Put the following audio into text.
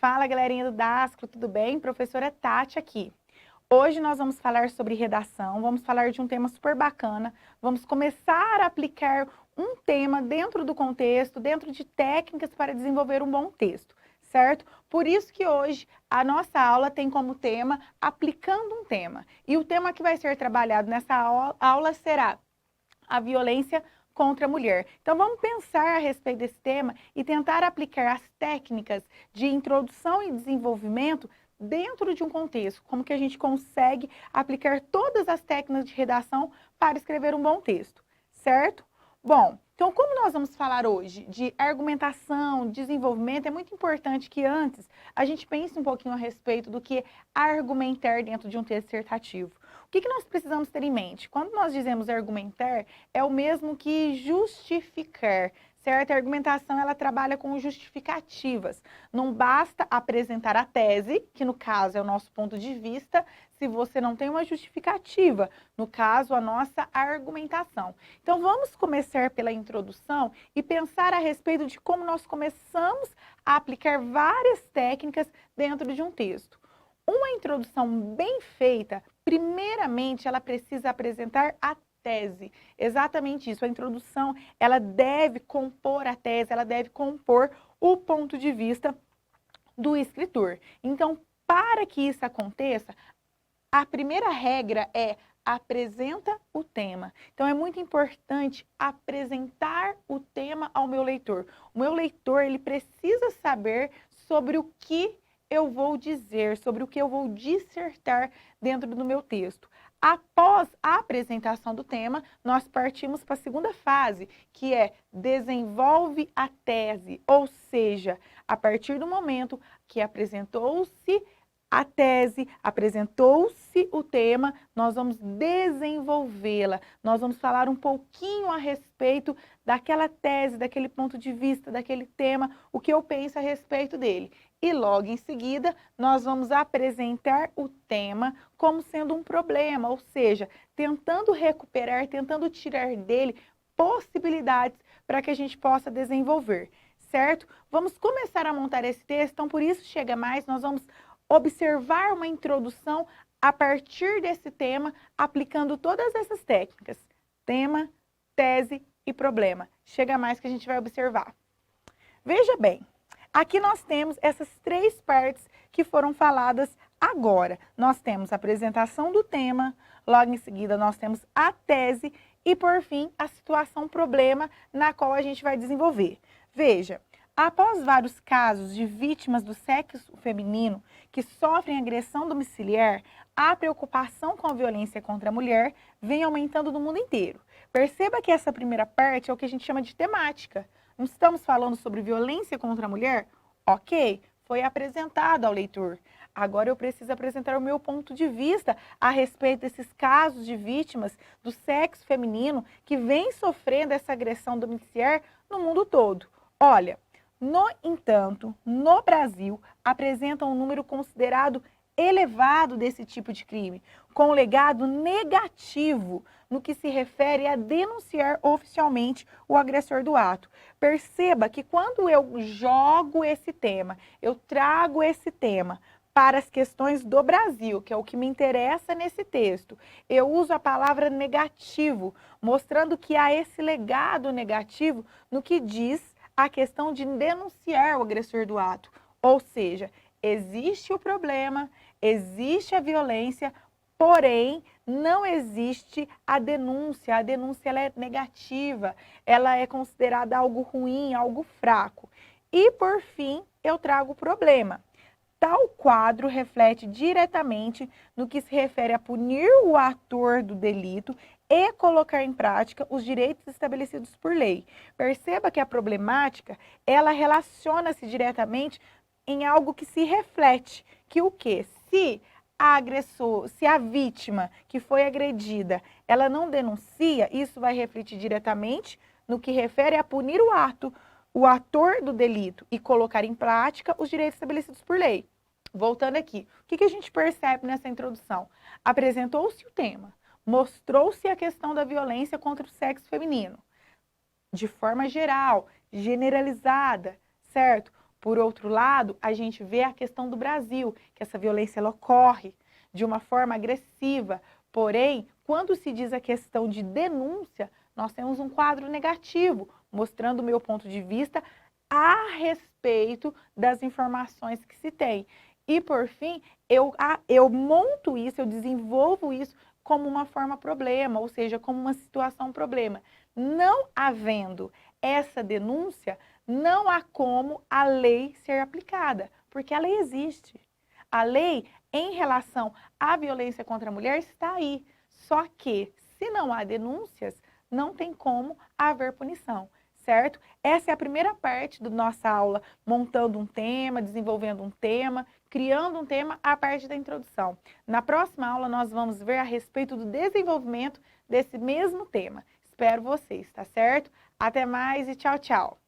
Fala, galerinha do Dascro, tudo bem? Professora Tati aqui. Hoje nós vamos falar sobre redação, vamos falar de um tema super bacana, vamos começar a aplicar um tema dentro do contexto, dentro de técnicas para desenvolver um bom texto, certo? Por isso que hoje a nossa aula tem como tema aplicando um tema. E o tema que vai ser trabalhado nessa aula será a violência contra a mulher. Então vamos pensar a respeito desse tema e tentar aplicar as técnicas de introdução e desenvolvimento dentro de um contexto, como que a gente consegue aplicar todas as técnicas de redação para escrever um bom texto, certo? Bom, então como nós vamos falar hoje de argumentação, desenvolvimento, é muito importante que antes a gente pense um pouquinho a respeito do que é argumentar dentro de um texto dissertativo. O que nós precisamos ter em mente? Quando nós dizemos argumentar, é o mesmo que justificar, certo? A argumentação, ela trabalha com justificativas. Não basta apresentar a tese, que no caso é o nosso ponto de vista, se você não tem uma justificativa, no caso, a nossa argumentação. Então, vamos começar pela introdução e pensar a respeito de como nós começamos a aplicar várias técnicas dentro de um texto. Uma introdução bem feita, primeiramente, ela precisa apresentar a tese. Exatamente isso. A introdução, ela deve compor a tese, ela deve compor o ponto de vista do escritor. Então, para que isso aconteça, a primeira regra é apresenta o tema. Então, é muito importante apresentar o tema ao meu leitor. O meu leitor, ele precisa saber sobre o que eu vou dizer, sobre o que eu vou dissertar dentro do meu texto. Após a apresentação do tema, nós partimos para a segunda fase, que é desenvolve a tese, ou seja, a partir do momento que apresentou-se a tese, apresentou-se o tema, nós vamos desenvolvê-la, nós vamos falar um pouquinho a respeito daquela tese, daquele ponto de vista, daquele tema, o que eu penso a respeito dele. E logo em seguida, nós vamos apresentar o tema como sendo um problema, ou seja, tentando recuperar, tentando tirar dele possibilidades para que a gente possa desenvolver, certo? Vamos começar a montar esse texto, então por isso chega mais, nós vamos observar uma introdução a partir desse tema, aplicando todas essas técnicas, tema, tese e problema. Chega mais que a gente vai observar. Veja bem. Aqui nós temos essas três partes que foram faladas agora. Nós temos a apresentação do tema, logo em seguida nós temos a tese e, por fim, a situação problema na qual a gente vai desenvolver. Veja, após vários casos de vítimas do sexo feminino que sofrem agressão domiciliar, a preocupação com a violência contra a mulher vem aumentando no mundo inteiro. Perceba que essa primeira parte é o que a gente chama de temática. Não estamos falando sobre violência contra a mulher? Ok, foi apresentado ao leitor. Agora eu preciso apresentar o meu ponto de vista a respeito desses casos de vítimas do sexo feminino que vem sofrendo essa agressão domiciliar no mundo todo. Olha, no entanto, no Brasil, apresenta um número considerado elevado desse tipo de crime, com legado negativo no que se refere a denunciar oficialmente o agressor do ato. Perceba que quando eu jogo esse tema, eu trago esse tema para as questões do Brasil, que é o que me interessa nesse texto, eu uso a palavra negativo, mostrando que há esse legado negativo no que diz a questão de denunciar o agressor do ato. Ou seja, existe o problema, existe a violência, porém, não existe a denúncia. A denúncia ela é negativa, ela é considerada algo ruim, algo fraco. E, por fim, eu trago o problema. Tal quadro reflete diretamente no que se refere a punir o ator do delito e colocar em prática os direitos estabelecidos por lei. Perceba que a problemática, ela relaciona-se diretamente em algo que se reflete, que o quê? Se a vítima que foi agredida, ela não denuncia, isso vai refletir diretamente no que refere a punir o ator do delito e colocar em prática os direitos estabelecidos por lei. Voltando aqui, o que a gente percebe nessa introdução? Apresentou-se o tema, mostrou-se a questão da violência contra o sexo feminino, de forma geral, generalizada, certo? Por outro lado, a gente vê a questão do Brasil, que essa violência ela ocorre de uma forma agressiva. Porém, quando se diz a questão de denúncia, nós temos um quadro negativo, mostrando o meu ponto de vista a respeito das informações que se tem. E, por fim, eu monto isso, eu desenvolvo isso como uma forma problema, ou seja, como uma situação problema. Não havendo essa denúncia, não há como a lei ser aplicada, porque a lei existe. A lei, em relação à violência contra a mulher, está aí. Só que, se não há denúncias, não tem como haver punição, certo? Essa é a primeira parte da nossa aula, montando um tema, desenvolvendo um tema, criando um tema a partir da introdução. Na próxima aula, nós vamos ver a respeito do desenvolvimento desse mesmo tema. Espero vocês, tá certo? Até mais e tchau, tchau!